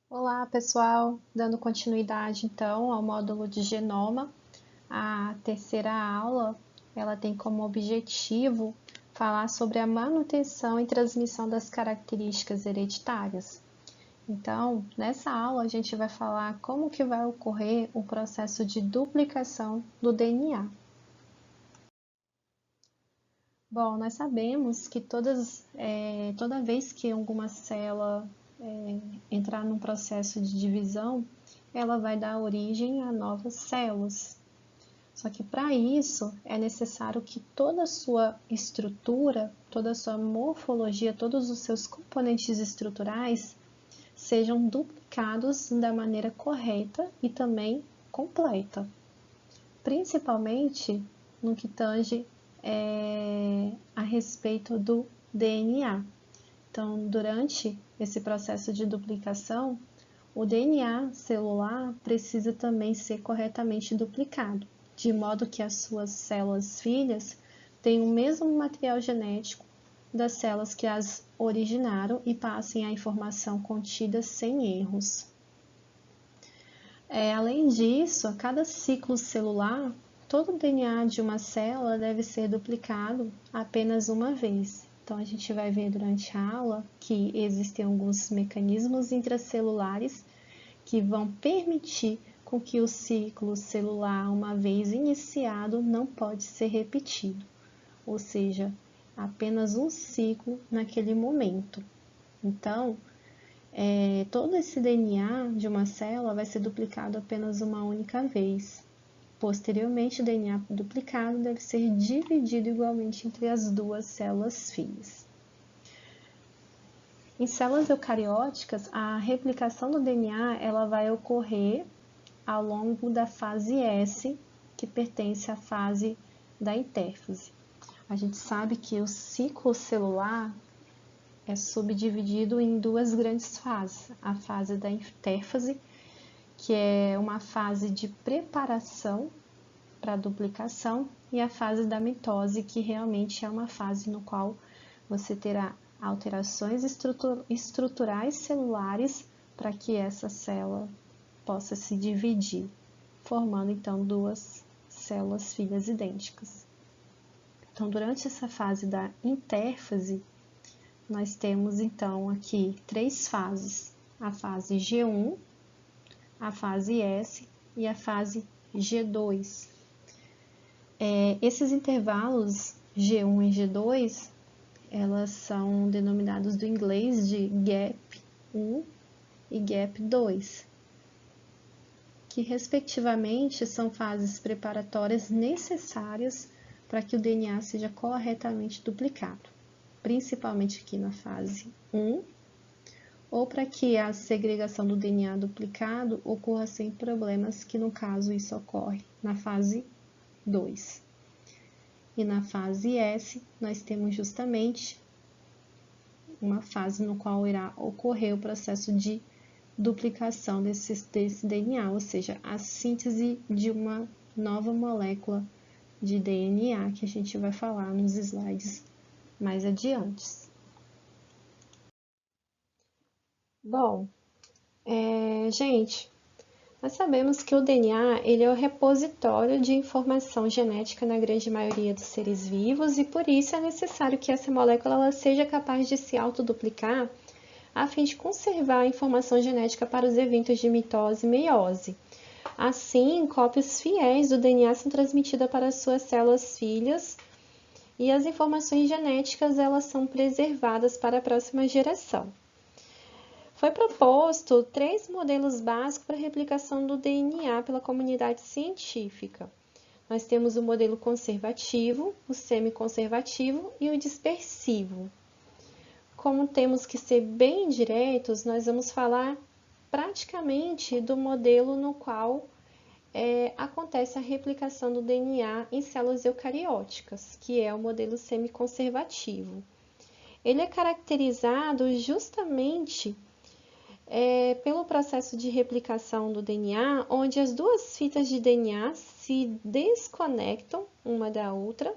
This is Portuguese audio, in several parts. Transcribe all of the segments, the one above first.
Olá, pessoal! Dando continuidade então ao módulo de genoma, a terceira aula, ela tem como objetivo falar sobre a manutenção e transmissão das características hereditárias. Então, nessa aula a gente vai falar como que vai ocorrer o processo de duplicação do DNA. Bom, nós sabemos que toda vez que alguma célula entrar num processo de divisão, ela vai dar origem a novas células. Só que para isso é necessário que toda a sua estrutura, toda a sua morfologia, todos os seus componentes estruturais sejam duplicados da maneira correta e também completa, principalmente no que tange a respeito do DNA. Então, durante esse processo de duplicação, o DNA celular precisa também ser corretamente duplicado, de modo que as suas células filhas tenham o mesmo material genético das células que as originaram e passem a informação contida sem erros. Além disso, a cada ciclo celular, todo o DNA de uma célula deve ser duplicado apenas uma vez. Então, a gente vai ver durante a aula que existem alguns mecanismos intracelulares que vão permitir com que o ciclo celular, uma vez iniciado, não pode ser repetido. Ou seja, apenas um ciclo naquele momento. Então, todo esse DNA de uma célula vai ser duplicado apenas uma única vez. Posteriormente, o DNA duplicado deve ser dividido igualmente entre as duas células filhas. Em células eucarióticas, a replicação do DNA ela vai ocorrer ao longo da fase S, que pertence à fase da intérfase. A gente sabe que o ciclo celular é subdividido em duas grandes fases. A fase da intérfase, que é uma fase de preparação para a duplicação, e a fase da mitose, que realmente é uma fase no qual você terá alterações estruturais celulares para que essa célula possa se dividir, formando então duas células filhas idênticas. Então, durante essa fase da intérfase, nós temos então aqui três fases: a fase G1, a fase S e a fase G2. Esses intervalos G1 e G2, elas são denominados do inglês de gap 1 e gap 2, que respectivamente são fases preparatórias necessárias para que o DNA seja corretamente duplicado, principalmente aqui na fase 1, ou para que a segregação do DNA duplicado ocorra sem problemas, que no caso isso ocorre na fase 2. E na fase S, nós temos justamente uma fase no qual irá ocorrer o processo de duplicação desse DNA, ou seja, a síntese de uma nova molécula de DNA, que a gente vai falar nos slides mais adiante. Bom, gente, nós sabemos que o DNA ele é o repositório de informação genética na grande maioria dos seres vivos, e por isso é necessário que essa molécula ela seja capaz de se autoduplicar a fim de conservar a informação genética para os eventos de mitose e meiose. Assim, cópias fiéis do DNA são transmitidas para as suas células filhas e as informações genéticas elas são preservadas para a próxima geração. Foi proposto 3 modelos básicos para a replicação do DNA pela comunidade científica. Nós temos o modelo conservativo, o semiconservativo e o dispersivo. Como temos que ser bem diretos, nós vamos falar praticamente do modelo no qual acontece a replicação do DNA em células eucarióticas, que é o modelo semiconservativo. Ele é caracterizado justamente pelo processo de replicação do DNA, onde as duas fitas de DNA se desconectam uma da outra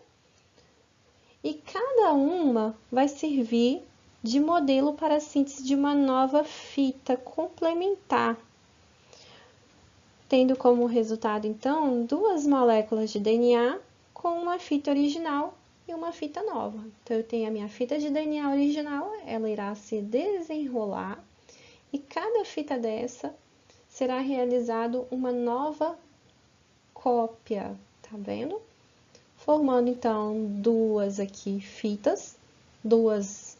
e cada uma vai servir de modelo para a síntese de uma nova fita complementar, tendo como resultado, então, duas moléculas de DNA com uma fita original e uma fita nova. Então, eu tenho a minha fita de DNA original, ela irá se desenrolar, e cada fita dessa será realizado uma nova cópia, tá vendo? Formando, então, duas aqui fitas, duas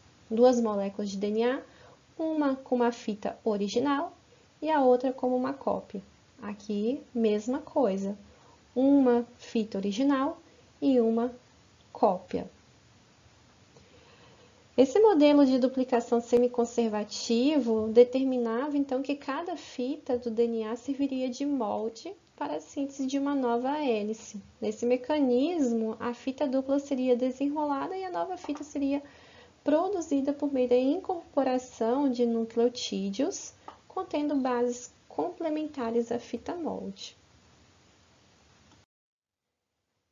moléculas de DNA, uma com uma fita original e a outra como uma cópia. Aqui, mesma coisa, uma fita original e uma cópia. Esse modelo de duplicação semiconservativo determinava, então, que cada fita do DNA serviria de molde para a síntese de uma nova hélice. Nesse mecanismo, a fita dupla seria desenrolada e a nova fita seria produzida por meio da incorporação de nucleotídeos contendo bases complementares à fita molde.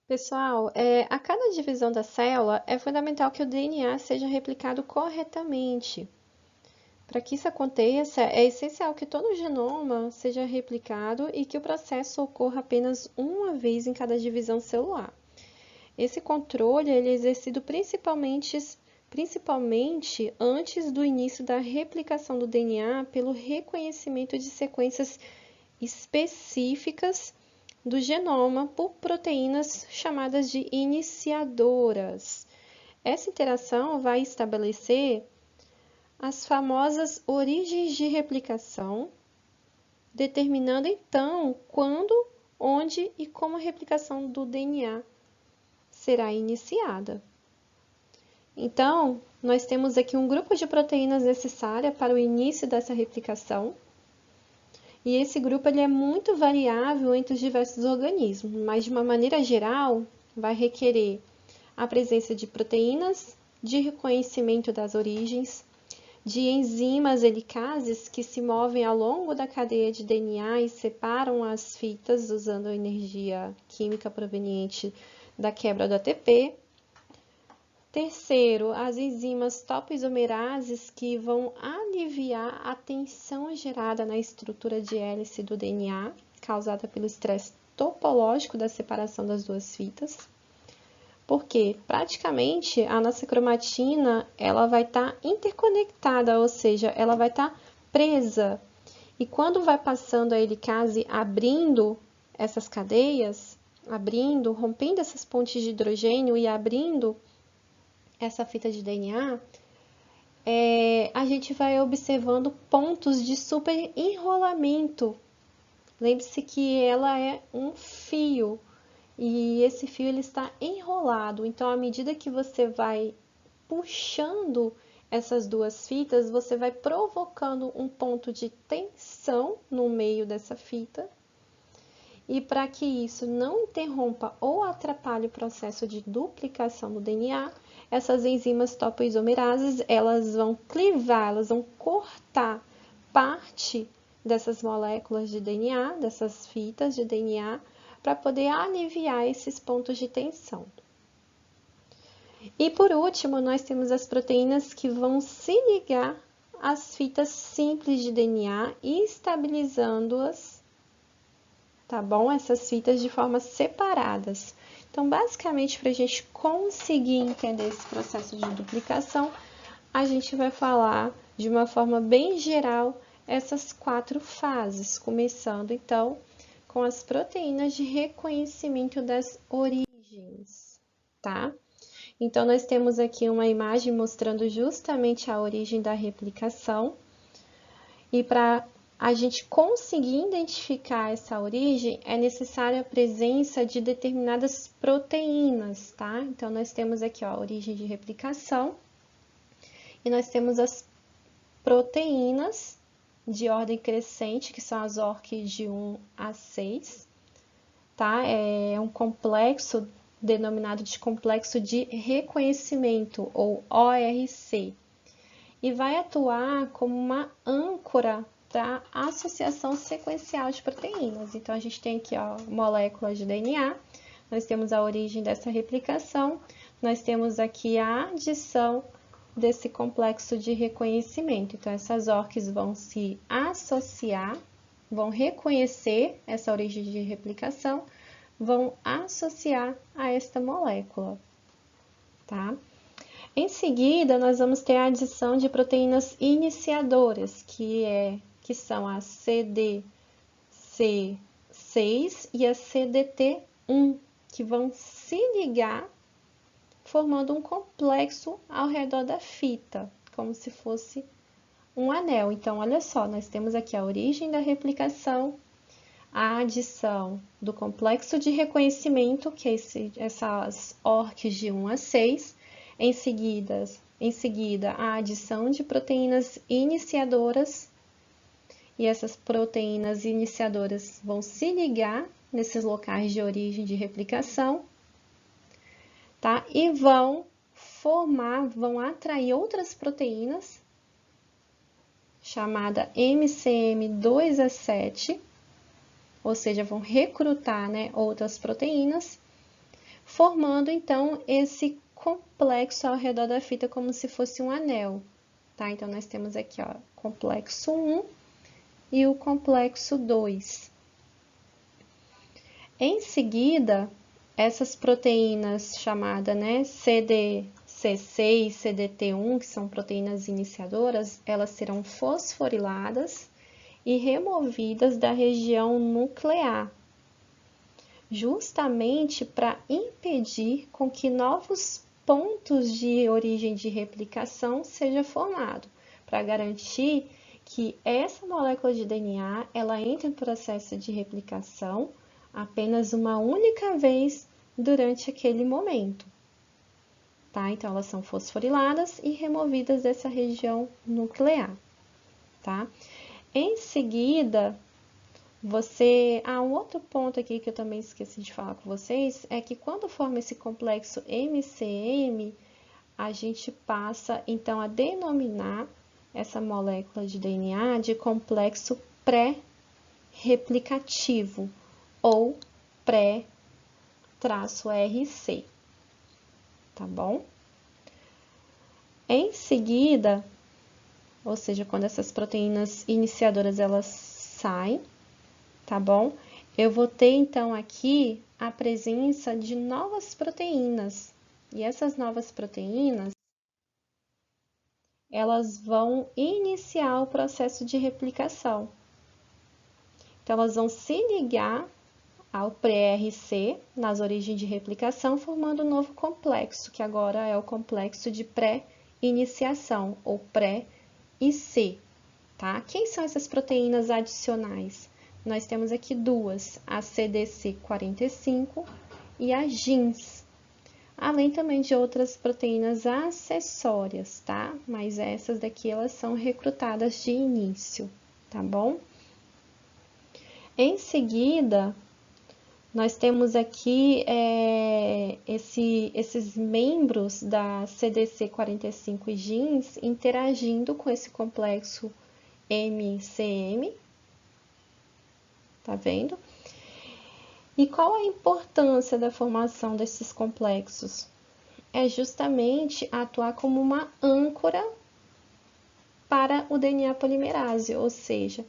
Pessoal, a cada divisão da célula é fundamental que o DNA seja replicado corretamente. Para que isso aconteça, é essencial que todo o genoma seja replicado e que o processo ocorra apenas uma vez em cada divisão celular. Esse controle é exercido principalmente antes do início da replicação do DNA pelo reconhecimento de sequências específicas do genoma por proteínas chamadas de iniciadoras. Essa interação vai estabelecer as famosas origens de replicação, determinando então quando, onde e como a replicação do DNA será iniciada. Então, nós temos aqui um grupo de proteínas necessária para o início dessa replicação, e esse grupo ele é muito variável entre os diversos organismos, mas de uma maneira geral, vai requerer a presença de proteínas, de reconhecimento das origens, de enzimas helicases que se movem ao longo da cadeia de DNA e separam as fitas usando a energia química proveniente da quebra do ATP. Terceiro, as enzimas topoisomerases que vão aliviar a tensão gerada na estrutura de hélice do DNA, causada pelo estresse topológico da separação das duas fitas. Porque praticamente a nossa cromatina ela vai estar interconectada, ou seja, ela vai estar presa. E quando vai passando a helicase abrindo essas cadeias, rompendo essas pontes de hidrogênio e abrindo essa fita de DNA, a gente vai observando pontos de super enrolamento. Lembre-se que ela é um fio e esse fio ele está enrolado. Então, à medida que você vai puxando essas duas fitas, você vai provocando um ponto de tensão no meio dessa fita. E para que isso não interrompa ou atrapalhe o processo de duplicação do DNA, essas enzimas topoisomerases, elas vão clivar, elas vão cortar parte dessas moléculas de DNA, dessas fitas de DNA, para poder aliviar esses pontos de tensão. E por último, nós temos as proteínas que vão se ligar às fitas simples de DNA, estabilizando-as, tá bom? Essas fitas de forma separadas. Então, basicamente, para a gente conseguir entender esse processo de duplicação, a gente vai falar de uma forma bem geral essas 4 fases, começando então com as proteínas de reconhecimento das origens, tá? Então, nós temos aqui uma imagem mostrando justamente a origem da replicação, e para a gente conseguir identificar essa origem, é necessária a presença de determinadas proteínas, tá? Então, nós temos aqui ó, a origem de replicação, e nós temos as proteínas de ordem crescente, que são as ORC de 1 a 6, tá? É um complexo denominado de complexo de reconhecimento, ou ORC, e vai atuar como uma âncora da associação sequencial de proteínas. Então, a gente tem aqui ó, moléculas de DNA, nós temos a origem dessa replicação, nós temos aqui a adição desse complexo de reconhecimento. Então, essas ORCs vão se associar, vão reconhecer essa origem de replicação, vão associar a esta molécula, tá? Em seguida, nós vamos ter a adição de proteínas iniciadoras, que são a CDC6 e a CDT1, que vão se ligar formando um complexo ao redor da fita, como se fosse um anel. Então, olha só, nós temos aqui a origem da replicação, a adição do complexo de reconhecimento, que é essas ORCs de 1 a 6, em seguida, a adição de proteínas iniciadoras, e essas proteínas iniciadoras vão se ligar nesses locais de origem de replicação, tá? E vão atrair outras proteínas, chamada MCM2A7, ou seja, vão recrutar, né, outras proteínas, formando então esse complexo ao redor da fita como se fosse um anel, tá? Então, nós temos aqui, ó, complexo 1 e o complexo 2. Em seguida, essas proteínas chamadas, né, CDC6 e CDT1, que são proteínas iniciadoras, elas serão fosforiladas e removidas da região nuclear, justamente para impedir com que novos pontos de origem de replicação sejam formados, para garantir que essa molécula de DNA ela entre em processo de replicação apenas uma única vez durante aquele momento, tá? Então, elas são fosforiladas e removidas dessa região nuclear, tá? Em seguida, um outro ponto aqui que eu também esqueci de falar com vocês é que quando forma esse complexo MCM, a gente passa então a denominar essa molécula de DNA de complexo pré-replicativo ou pré-RC, tá bom? Em seguida, ou seja, quando essas proteínas iniciadoras elas saem, tá bom? Eu vou ter, então, aqui a presença de novas proteínas. E essas novas proteínas, elas vão iniciar o processo de replicação. Então, elas vão se ligar ao pré-RC, nas origens de replicação, formando um novo complexo, que agora é o complexo de pré-iniciação, ou pré-IC, tá? Quem são essas proteínas adicionais? Nós temos aqui duas, a CDC45 e a GINS, além também de outras proteínas acessórias, tá? Mas essas daqui, elas são recrutadas de início, tá bom? Em seguida, nós temos aqui esses membros da CDC45 e GINS interagindo com esse complexo MCM, tá vendo? E qual a importância da formação desses complexos? É justamente atuar como uma âncora para o DNA polimerase, ou seja,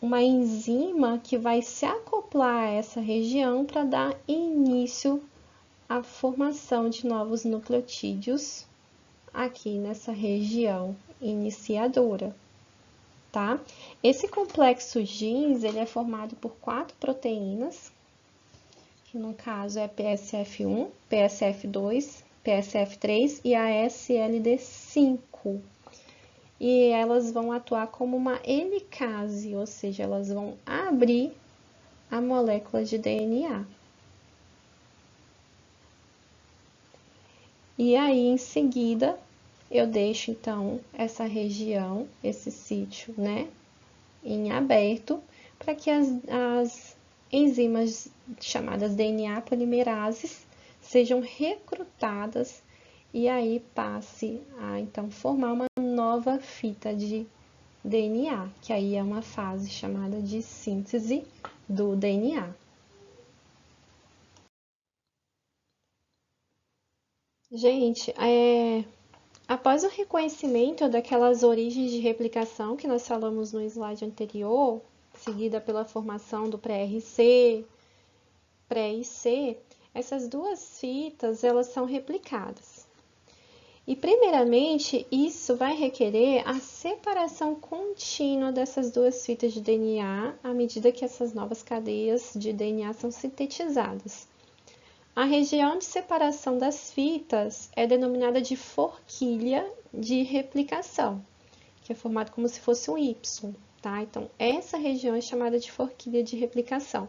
uma enzima que vai se acoplar a essa região para dar início à formação de novos nucleotídeos aqui nessa região iniciadora, tá? Esse complexo GINS, ele é formado por 4 proteínas, que no caso é PSF1, PSF2, PSF3 e a SLD5. E elas vão atuar como uma helicase, ou seja, elas vão abrir a molécula de DNA. E aí, em seguida, eu deixo, então, essa região, esse sítio, né, em aberto, para que as enzimas chamadas DNA polimerases sejam recrutadas e aí passe a, então, formar uma nova fita de DNA, que aí é uma fase chamada de síntese do DNA. Gente, Após o reconhecimento daquelas origens de replicação que nós falamos no slide anterior, seguida pela formação do pré-RC, pré-IC, essas duas fitas elas são replicadas. E, primeiramente, isso vai requerer a separação contínua dessas duas fitas de DNA à medida que essas novas cadeias de DNA são sintetizadas. A região de separação das fitas é denominada de forquilha de replicação, que é formado como se fosse um Y, tá? Então, essa região é chamada de forquilha de replicação.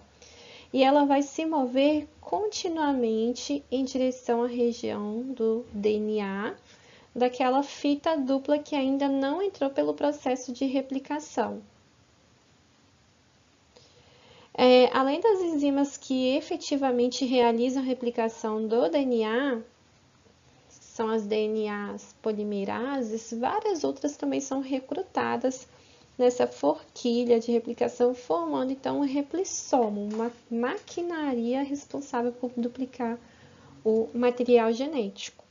E ela vai se mover continuamente em direção à região do DNA daquela fita dupla que ainda não entrou pelo processo de replicação. Além das enzimas que efetivamente realizam a replicação do DNA, são as DNAs polimerases, várias outras também são recrutadas nessa forquilha de replicação, formando então um replissomo, uma maquinaria responsável por duplicar o material genético.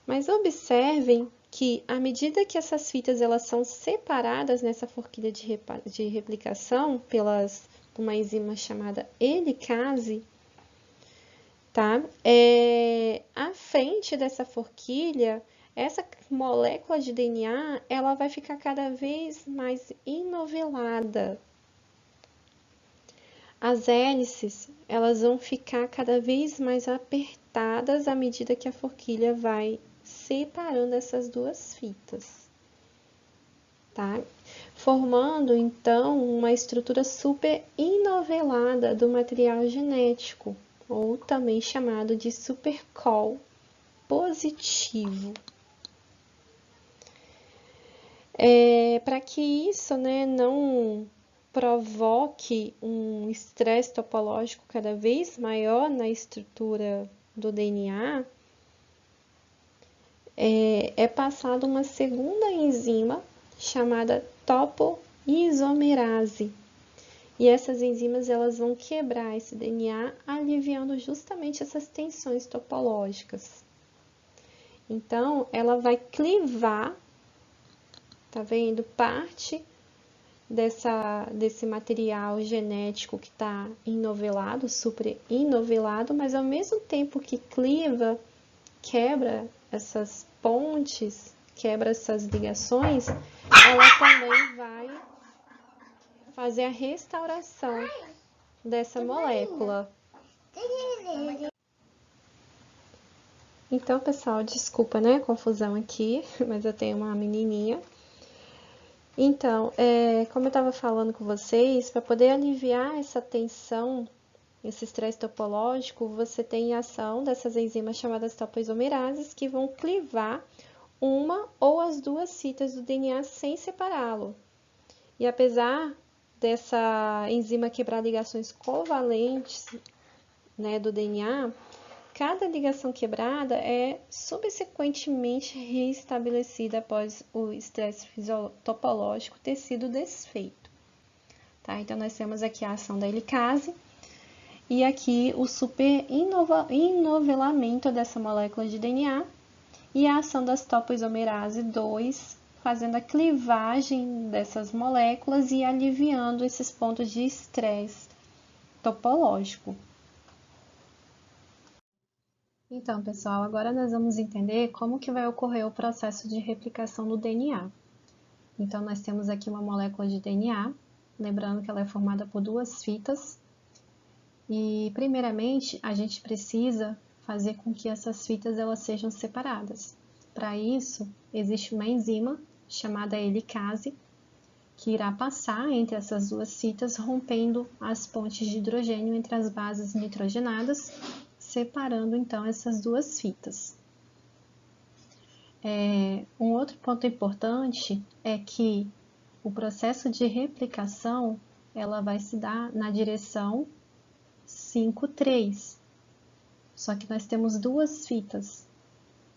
Mas observem que, à medida que essas fitas elas são separadas nessa forquilha de replicação por uma enzima chamada helicase, tá? À frente dessa forquilha, essa molécula de DNA ela vai ficar cada vez mais enovelada. As hélices elas vão ficar cada vez mais apertadas à medida que a forquilha vai separando essas duas fitas, tá? Formando, então, uma estrutura super enovelada do material genético, ou também chamado de supercol positivo. Para que isso, né, não provoque um estresse topológico cada vez maior na estrutura do DNA, é passada uma segunda enzima chamada topoisomerase. E essas enzimas elas vão quebrar esse DNA, aliviando justamente essas tensões topológicas. Então, ela vai clivar, tá vendo? Parte desse material genético que está enovelado, super enovelado, mas ao mesmo tempo que cliva, quebra essas pontes, quebra essas ligações, ela também vai fazer a restauração dessa molécula. Então, pessoal, desculpa, né, a confusão aqui, mas eu tenho uma menininha. Então, como eu estava falando com vocês, para poder aliviar essa tensão, esse estresse topológico, você tem a ação dessas enzimas chamadas topoisomerases que vão clivar uma ou as duas fitas do DNA sem separá-lo. E apesar dessa enzima quebrar ligações covalentes, né, do DNA, cada ligação quebrada é subsequentemente reestabelecida após o estresse topológico ter sido desfeito. Tá? Então, nós temos aqui a ação da helicase e aqui o super enovelamento dessa molécula de DNA e a ação das topoisomerase 2, fazendo a clivagem dessas moléculas e aliviando esses pontos de estresse topológico. Então, pessoal, agora nós vamos entender como que vai ocorrer o processo de replicação do DNA. Então, nós temos aqui uma molécula de DNA, lembrando que ela é formada por duas fitas. E, primeiramente, a gente precisa fazer com que essas fitas elas sejam separadas. Para isso, existe uma enzima chamada helicase, que irá passar entre essas duas fitas, rompendo as pontes de hidrogênio entre as bases nitrogenadas, separando então essas duas fitas. Um outro ponto importante é que o processo de replicação ela vai se dar na direção 5,3. Só que nós temos duas fitas,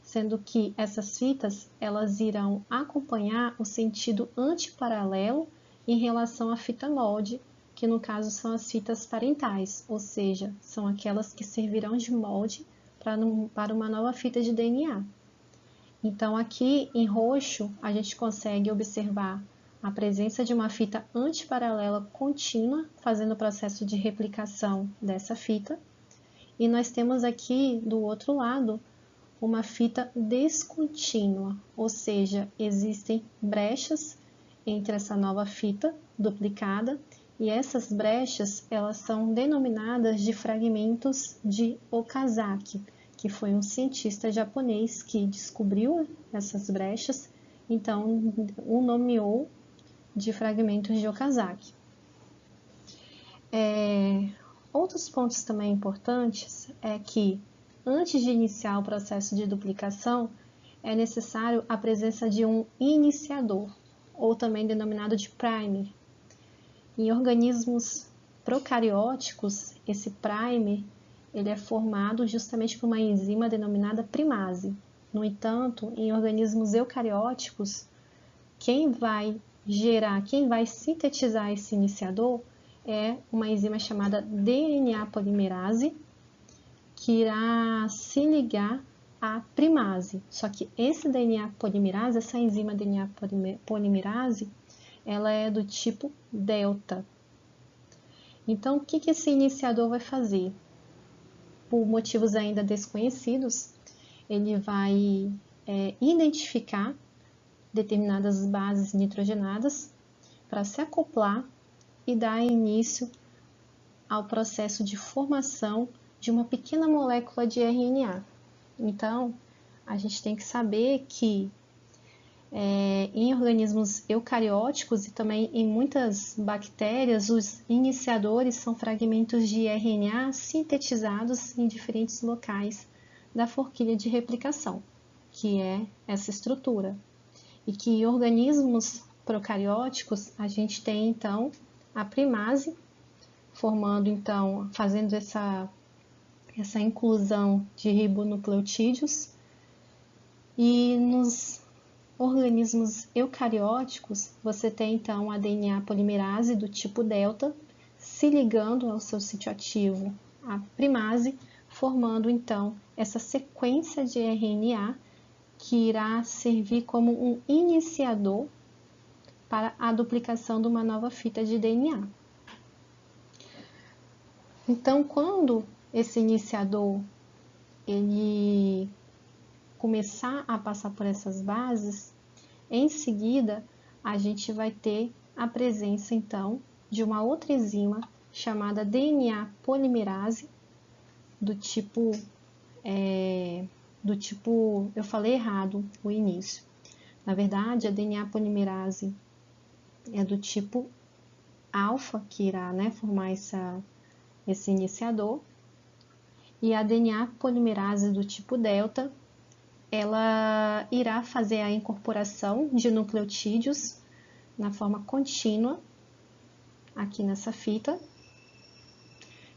sendo que essas fitas elas irão acompanhar o sentido antiparalelo em relação à fita molde, que no caso são as fitas parentais, ou seja, são aquelas que servirão de molde para uma nova fita de DNA. Então, aqui em roxo, a gente consegue observar a presença de uma fita antiparalela contínua, fazendo o processo de replicação dessa fita. E nós temos aqui, do outro lado, uma fita descontínua, ou seja, existem brechas entre essa nova fita duplicada, e essas brechas, elas são denominadas de fragmentos de Okazaki, que foi um cientista japonês que descobriu essas brechas, então o nomeou de fragmentos de Okazaki. Outros pontos também importantes é que, antes de iniciar o processo de duplicação, é necessário a presença de um iniciador, ou também denominado de primer. Em organismos procarióticos, esse primer ele é formado justamente por uma enzima denominada primase. No entanto, em organismos eucarióticos, quem vai sintetizar esse iniciador é uma enzima chamada DNA polimerase, que irá se ligar à primase. Só que esse DNA polimerase, essa enzima DNA polimerase, ela é do tipo delta. Então, o que esse iniciador vai fazer? Por motivos ainda desconhecidos, ele vai identificar determinadas bases nitrogenadas para se acoplar e dar início ao processo de formação de uma pequena molécula de RNA. Então, a gente tem que saber que em organismos eucarióticos e também em muitas bactérias, os iniciadores são fragmentos de RNA sintetizados em diferentes locais da forquilha de replicação, que é essa estrutura. E que em organismos procarióticos, a gente tem então a primase, fazendo essa inclusão de ribonucleotídeos, e nos organismos eucarióticos, você tem então a DNA polimerase do tipo delta se ligando ao seu sítio ativo, a primase, formando então essa sequência de RNA que irá servir como um iniciador para a duplicação de uma nova fita de DNA. Então, quando esse iniciador ele começar a passar por essas bases, em seguida a gente vai ter a presença então de uma outra enzima chamada DNA polimerase do tipo eu falei errado o início. Na verdade, a DNA polimerase é do tipo alfa, que irá formar esse iniciador, e a DNA polimerase do tipo delta, ela irá fazer a incorporação de nucleotídeos na forma contínua, aqui nessa fita.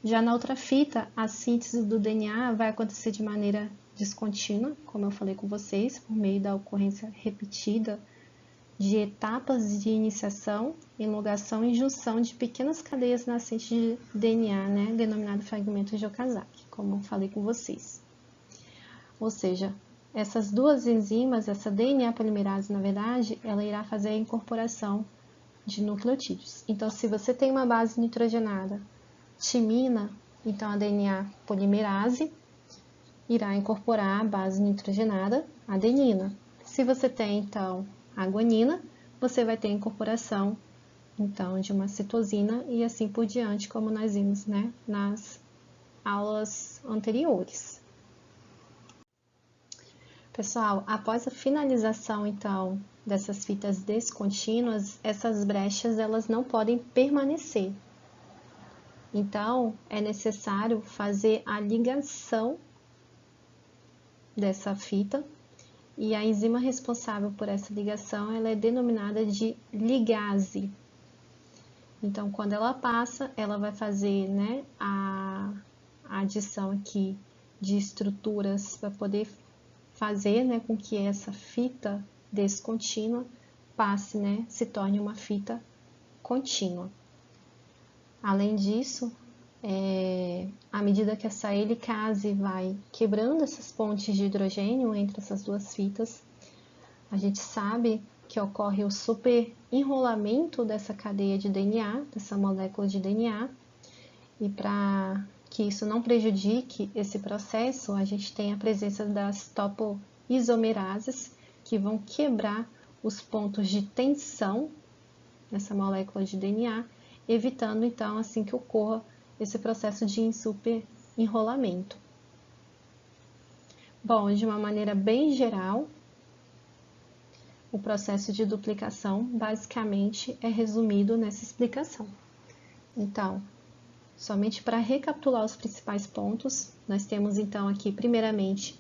Já na outra fita, a síntese do DNA vai acontecer de maneira descontínua, como eu falei com vocês, por meio da ocorrência repetida de etapas de iniciação, elongação e junção de pequenas cadeias nascentes de DNA, denominado fragmento de Okazaki, como eu falei com vocês. Ou seja, essas duas enzimas, essa DNA polimerase, na verdade, ela irá fazer a incorporação de nucleotídeos. Então, se você tem uma base nitrogenada, timina, então a DNA polimerase irá incorporar a base nitrogenada, adenina. Se você tem, então, a guanina, você vai ter a incorporação, então, de uma citosina e assim por diante, como nós vimos, nas aulas anteriores. Pessoal, após a finalização, então, dessas fitas descontínuas, essas brechas, elas não podem permanecer. Então, é necessário fazer a ligação dessa fita, e a enzima responsável por essa ligação, ela é denominada de ligase. Então, quando ela passa, ela vai fazer a adição aqui de estruturas para poder fazer com que essa fita descontínua passe, se torne uma fita contínua. Além disso, à medida que essa helicase vai quebrando essas pontes de hidrogênio entre essas duas fitas, A gente sabe que ocorre o superenrolamento dessa cadeia de DNA, dessa molécula de DNA, e para que isso não prejudique esse processo, a gente tem a presença das topoisomerases, que vão quebrar os pontos de tensão nessa molécula de DNA, evitando então assim que ocorra esse processo de superenrolamento. Bom, de uma maneira bem geral, o processo de duplicação basicamente é resumido nessa explicação. Então, somente para recapitular os principais pontos, nós temos então aqui, primeiramente,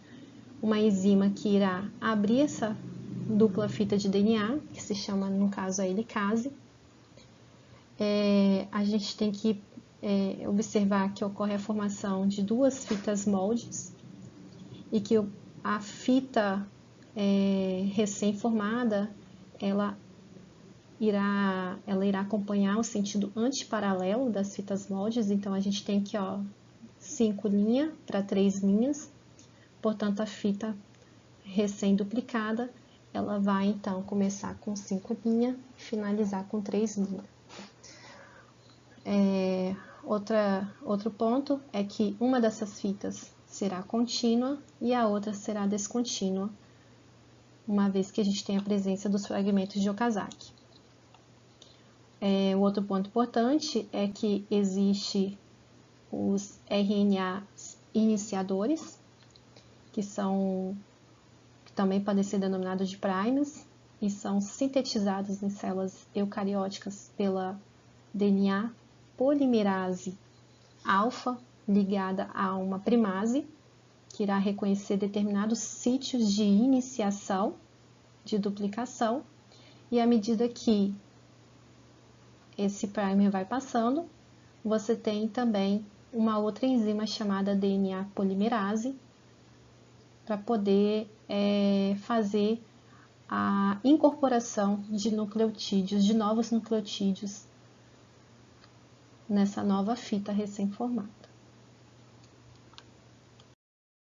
uma enzima que irá abrir essa dupla fita de DNA, que se chama, no caso, a helicase. A gente tem que observar que ocorre a formação de duas fitas moldes e que a fita recém-formada, ela irá acompanhar o sentido antiparalelo das fitas moldes, então a gente tem aqui 5 linhas para 3 linhas, portanto a fita recém-duplicada, ela vai então começar com 5 linhas e finalizar com 3 linhas. Outro ponto é que uma dessas fitas será contínua e a outra será descontínua, uma vez que a gente tem a presença dos fragmentos de Okazaki. O outro ponto importante é que existe os RNAs iniciadores, que também podem ser denominados de primers, e são sintetizados em células eucarióticas pela DNA polimerase alfa, ligada a uma primase, que irá reconhecer determinados sítios de iniciação de duplicação, e à medida que esse primer vai passando, você tem também uma outra enzima chamada DNA polimerase, para poder fazer a incorporação de nucleotídeos, de novos nucleotídeos, nessa nova fita recém-formada.